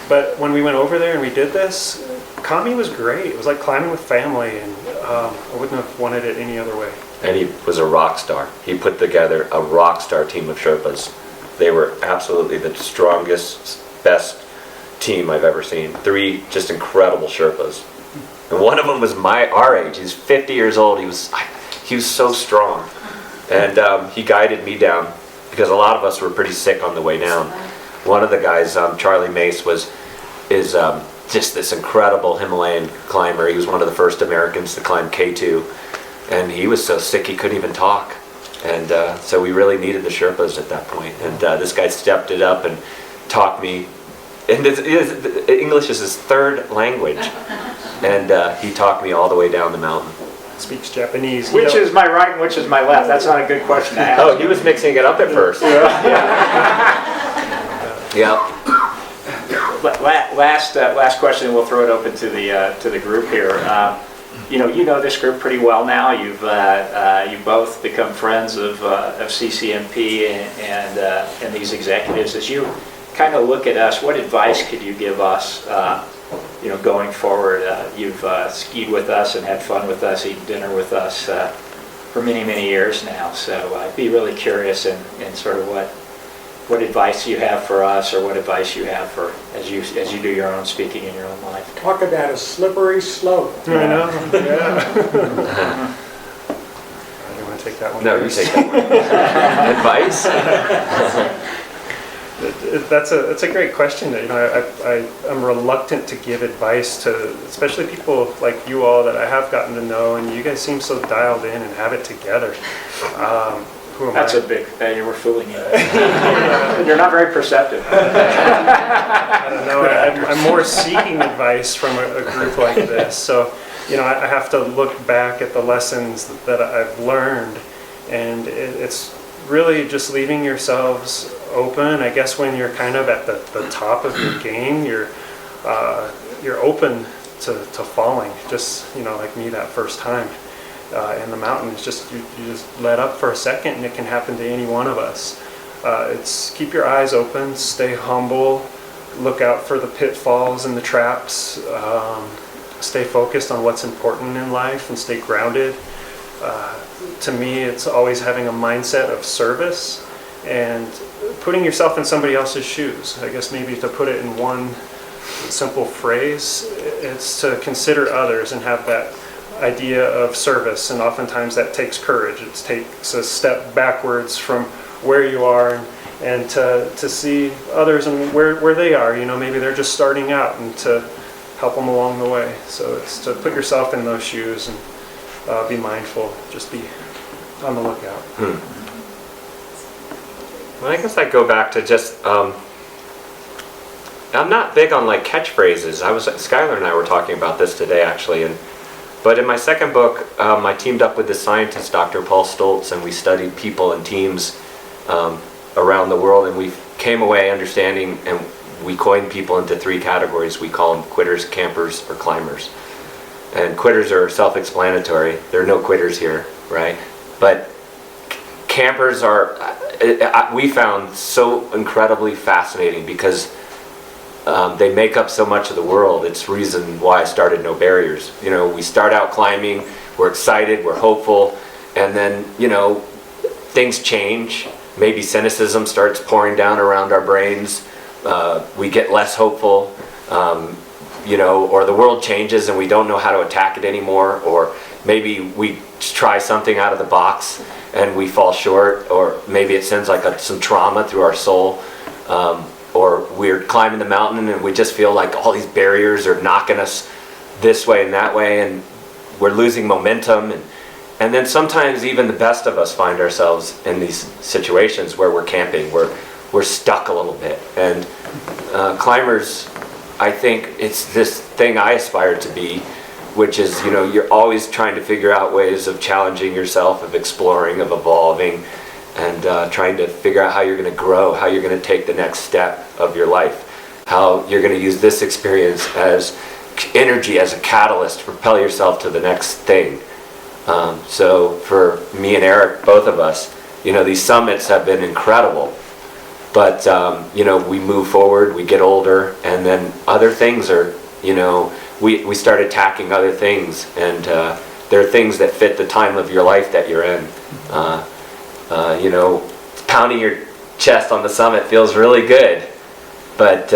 But when we went over there and we did this, Kami was great. It was like climbing with family, and I wouldn't have wanted it any other way. And he was a rock star. He put together a rock star team of Sherpas. They were absolutely the strongest, best team I've ever seen. 3 just incredible Sherpas. And one of them was our age. He's 50 years old. He was so strong. And he guided me down, because a lot of us were pretty sick on the way down. One of the guys, Charlie Mace, is just this incredible Himalayan climber. He was one of the first Americans to climb K2. And he was so sick he couldn't even talk. And so we really needed the Sherpas at that point. And this guy stepped it up and taught me. And English is his 3rd language. And he taught me all the way down the mountain. Speaks Japanese. Which is my right and which is my left? That's not a good question to ask. Oh, he was mixing it up at first. Yeah. Last question, we'll throw it open to the group here. You know this group pretty well now. You've both become friends of CCMP and these executives. As you kind of look at us, what advice could you give us? Going forward, you've skied with us and had fun with us, eaten dinner with us for many years now. So I'd be really curious in sort of what advice you have for us, or what advice you have for as you do your own speaking in your own life. Talk about a slippery slope. I know, yeah. I don't want to take that one. No, you first. take that one. Advice? That's a great question. You know, I'm reluctant to give advice to, especially people like you all that I have gotten to know, and you guys seem so dialed in and have it together. Who am That's I? a big, you were fooling you. You're not very perceptive. I don't know. I'm more seeking advice from a group like this. So, you know, I have to look back at the lessons that I've learned, and it's really just leaving yourselves open. I guess when you're kind of at the top of your game, you're open to falling. Just, you know, like me that first time in the mountain. It's just you just let up for a second, and it can happen to any one of us. It's keep your eyes open, stay humble, look out for the pitfalls and the traps. Stay focused on what's important in life and stay grounded. To me, it's always having a mindset of service and putting yourself in somebody else's shoes. I guess maybe to put it in one simple phrase, it's to consider others and have that idea of service, and oftentimes that takes courage. It takes a step backwards from where you are and to see others and where they are. You know, maybe they're just starting out, and to help them along the way. So it's to put yourself in those shoes and be mindful, just be on the lookout. Well, I guess I go back to just, I'm not big on like catchphrases. Skylar and I were talking about this today actually, but in my second book, I teamed up with the scientist, Dr. Paul Stoltz, and we studied people and teams around the world, and we came away understanding, and we coined people into 3 categories. We call them quitters, campers, or climbers. And quitters are self-explanatory. There are no quitters here, right? But campers are, we found so incredibly fascinating because they make up so much of the world. It's the reason why I started No Barriers. You know, we start out climbing, we're excited, we're hopeful, and then, you know, things change. Maybe cynicism starts pouring down around our brains. We get less hopeful, you know, or the world changes and we don't know how to attack it anymore, or maybe we try something out of the box and we fall short, or maybe it sends like some trauma through our soul, or we're climbing the mountain and we just feel like all these barriers are knocking us this way and that way, and we're losing momentum, and then sometimes even the best of us find ourselves in these situations where we're camping, we're stuck a little bit. And climbers, I think it's this thing I aspire to be, which is, you know, you're always trying to figure out ways of challenging yourself, of exploring, of evolving, and trying to figure out how you're going to grow, how you're going to take the next step of your life, how you're going to use this experience as energy, as a catalyst to propel yourself to the next thing. So for me and Erik, both of us, you know, these summits have been incredible. But, you know, we move forward, we get older, and then other things are, you know, we start attacking other things, and there are things that fit the time of your life that you're in. You know, pounding your chest on the summit feels really good, but,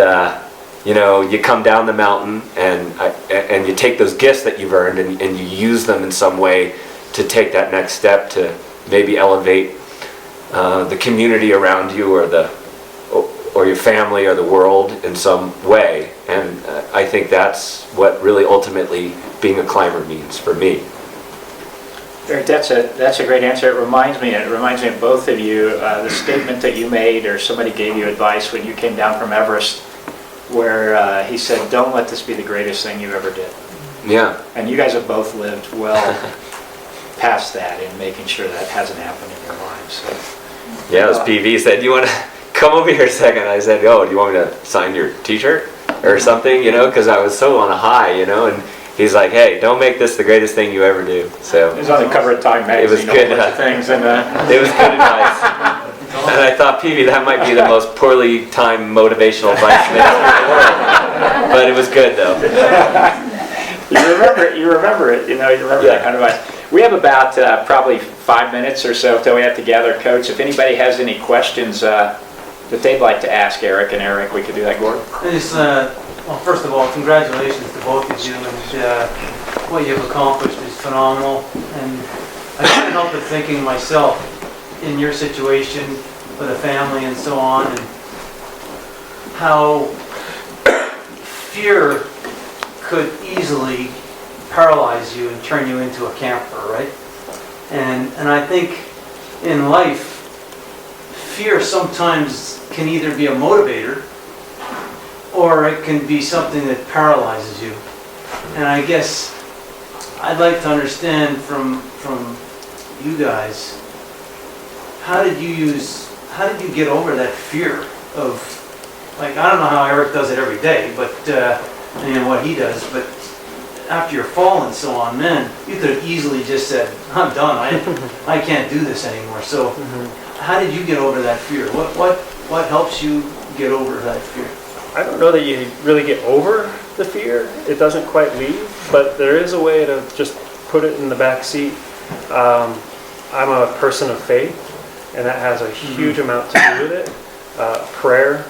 you know, you come down the mountain and you take those gifts that you've earned and you use them in some way to take that next step to maybe elevate the community around you, or your family, or the world in some way. And I think that's what really ultimately being a climber means for me. Erik, that's a great answer. It reminds me of both of you, the statement that you made, or somebody gave you advice when you came down from Everest, where he said, "Don't let this be the greatest thing you ever did." Yeah. And you guys have both lived well past that in making sure that hasn't happened in your lives. So, Yeah, it was PV said, "Do you want to come over here a second?" I said, "Oh, do you want me to sign your t-shirt or something?" You know, because I was so on a high, you know, and he's like, "Hey, don't make this the greatest thing you ever do." So it was on the cover of Time magazine. It was good. A bunch of things, and it was good advice. And I thought, PV, that might be the most poorly timed motivational advice in the world. But it was good, though. You remember it, you know, you remember that kind of advice. We have about probably 5 minutes or so till we have to gather coats. If anybody has any questions that they'd like to ask Erik and Erik, we could do that. Gordon? Well, first of all, congratulations to both of you, and what you've accomplished is phenomenal. And I can't help but thinking myself, in your situation with a family and so on, and how fear could easily paralyze you and turn you into a camper, right? And I think in life, fear sometimes can either be a motivator or it can be something that paralyzes you. And I guess I'd like to understand from you guys, how did you get over that fear of, like, I don't know how Erik does it every day, but and what he does, but after your fall and so on, man, you could have easily just said, I'm done, I can't do this anymore. So how did you get over that fear? What helps you get over that fear? I don't know that you really get over the fear. It doesn't quite leave, but there is a way to just put it in the back seat. I'm a person of faith, and that has a huge amount to do with it. Prayer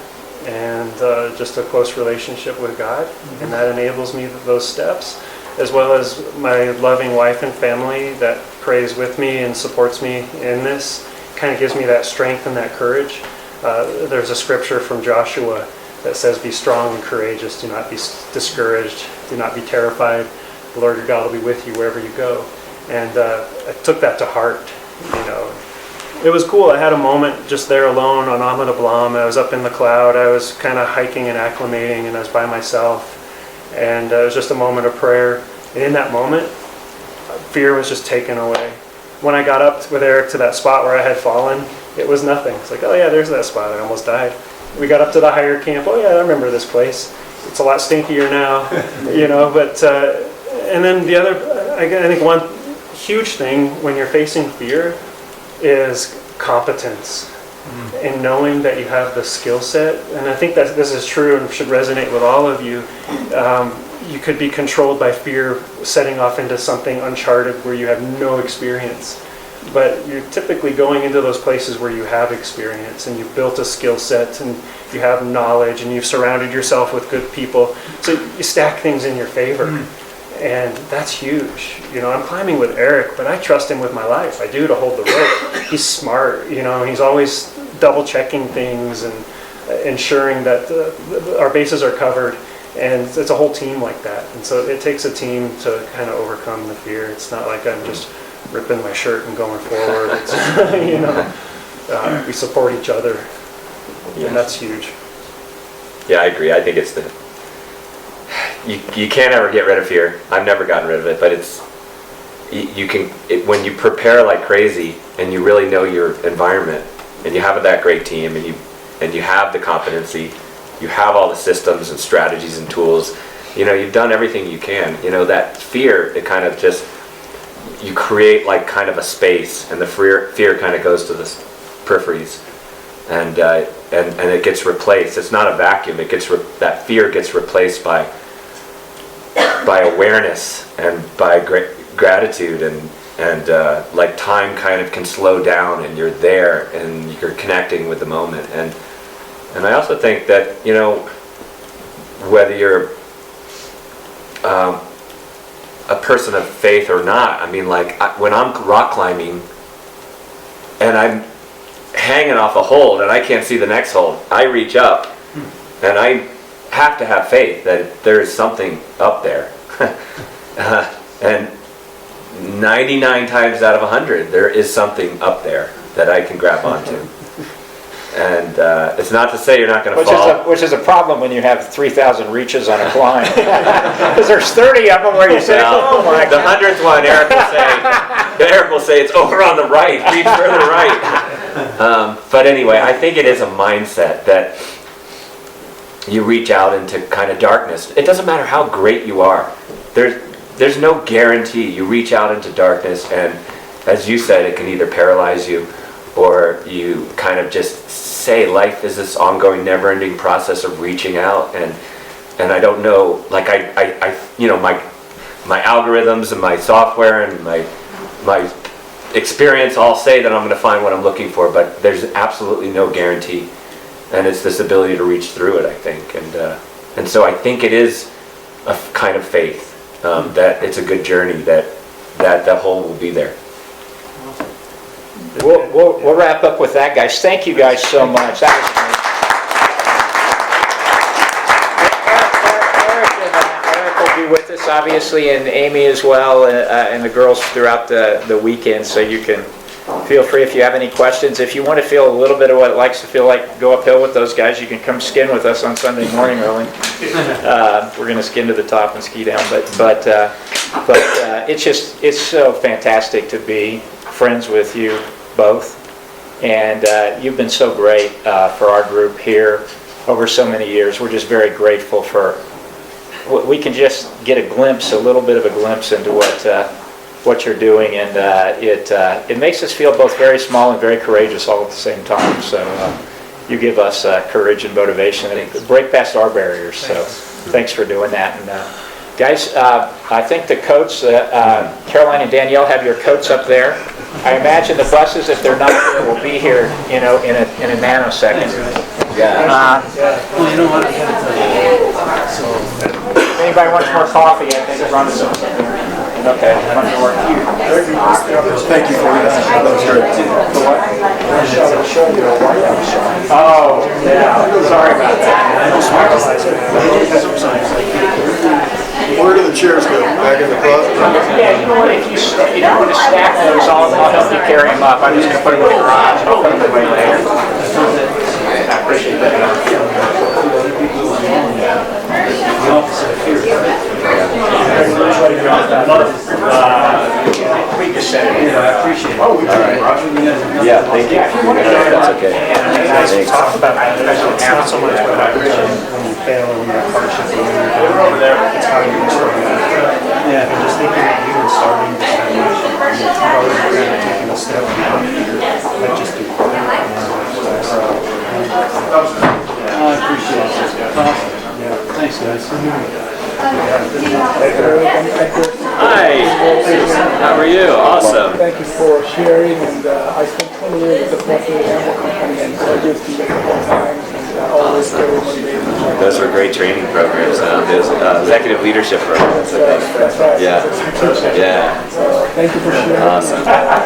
and just a close relationship with God, and that enables me those steps, as well as my loving wife and family that prays with me and supports me in this, kind of gives me that strength and that courage. There's a scripture from Joshua that says, be strong and courageous, do not be discouraged, do not be terrified. The Lord your God will be with you wherever you go. And I took that to heart, you know. It was cool. I had a moment just there alone on Amadablam. I was up in the cloud. I was kind of hiking and acclimating, and I was by myself. And it was just a moment of prayer. And in that moment, fear was just taken away. When I got up with Erik to that spot where I had fallen, it was nothing. It's like, oh yeah, there's that spot. I almost died. We got up to the higher camp. Oh yeah, I remember this place. It's a lot stinkier now, you know. But and then the other, I think one huge thing when you're facing fear is competence and knowing that you have the skill set. And I think that this is true and should resonate with all of you. You could be controlled by fear, setting off into something uncharted where you have no experience. But you're typically going into those places where you have experience and you've built a skill set and you have knowledge and you've surrounded yourself with good people. So you stack things in your favor. And that's huge. You know, I'm climbing with Erik, but I trust him with my life. I do, to hold the rope. He's smart, you know, he's always double checking things and ensuring that our bases are covered. And it's a whole team like that. And so it takes a team to kind of overcome the fear. It's not like I'm just ripping my shirt and going forward. It's, you know, we support each other. And that's huge. Yeah, I agree. I think it's you can't ever get rid of fear. I've never gotten rid of it, but it's when you prepare like crazy and you really know your environment and you have that great team and you have the competency, you have all the systems and strategies and tools, you know, you've done everything you can. You know, that fear, it kind of just, you create like kind of a space, and the fear kind of goes to the peripheries, and it gets replaced. It's not a vacuum. It gets that fear gets replaced by awareness and by gratitude, and like time kind of can slow down, and you're there and you're connecting with the moment. And I also think that, you know, whether you're a person of faith or not, I mean, like when I'm rock climbing and I'm hanging off a hold and I can't see the next hold, I reach up and I have to have faith that there is something up there. And 99 times out of 100, there is something up there that I can grab onto. And it's not to say you're not going to fall. Which is a problem when you have 3,000 reaches on a climb. Because there's 30 of them where you say, Well, oh my the God. 100th one, Erik will say it's over on the right, reach further right. But anyway, I think it is a mindset that you reach out into kind of darkness. It doesn't matter how great you are. There's no guarantee. You reach out into darkness, and as you said, it can either paralyze you, or you kind of just say life is this ongoing, never-ending process of reaching out. And I don't know, like I you know, my algorithms and my software and my experience all say that I'm going to find what I'm looking for, but there's absolutely no guarantee. And it's this ability to reach through it, I think. And so I think it is a kind of faith, that it's a good journey, that the whole will be there. We'll wrap up with that, guys. Thank you guys so much. That was amazing. obviously, and Amy as well, and the girls throughout the weekend, so you can feel free if you have any questions. If you want to feel a little bit of what it likes to feel like, go uphill with those guys. You can come skin with us on Sunday morning early. We're going to skin to the top and ski down, but it's so fantastic to be friends with you both, and you've been so great for our group here over so many years. We're just very grateful for. We can just get a little bit of a glimpse into what you're doing, and it makes us feel both very small and very courageous all at the same time. So you give us courage and motivation and break past our barriers. So thanks for doing that. And guys, I think the coats, Caroline and Danielle, have your coats up there. I imagine the buses, if they're not here, will be here, in a nanosecond. Yeah. Well, you know what? I gotta tell you. So, If anybody wants more coffee, I think it runs some. Okay, thank you for that. Oh, yeah, sorry about that. Where do the chairs go? Back in the closet? Yeah, you know what, if you want to stack those, I'll help you carry them up. I'm just going to put them in the garage, I'll put them away later. I appreciate that. We just said it. I appreciate it. All right. Yeah, thank you. That's okay. As we talk about that, it's not so much what happens when you fail or when you have hardship or when you're over there, it's how you respond to that. Yeah. And just thinking that you were starting this that much, and you've already kind of taken a step beyond here, like just do. I appreciate it. It's awesome. Thanks, guys. Hi, how are you? Awesome. Thank you for sharing, and I spent 20 years at the Procter & Gamble company, and so I used to make a couple times, and always very motivated. Those were great training programs. Those executive leadership programs. I think. That's right. Yeah. That's right. Yeah. So thank you for sharing. Awesome.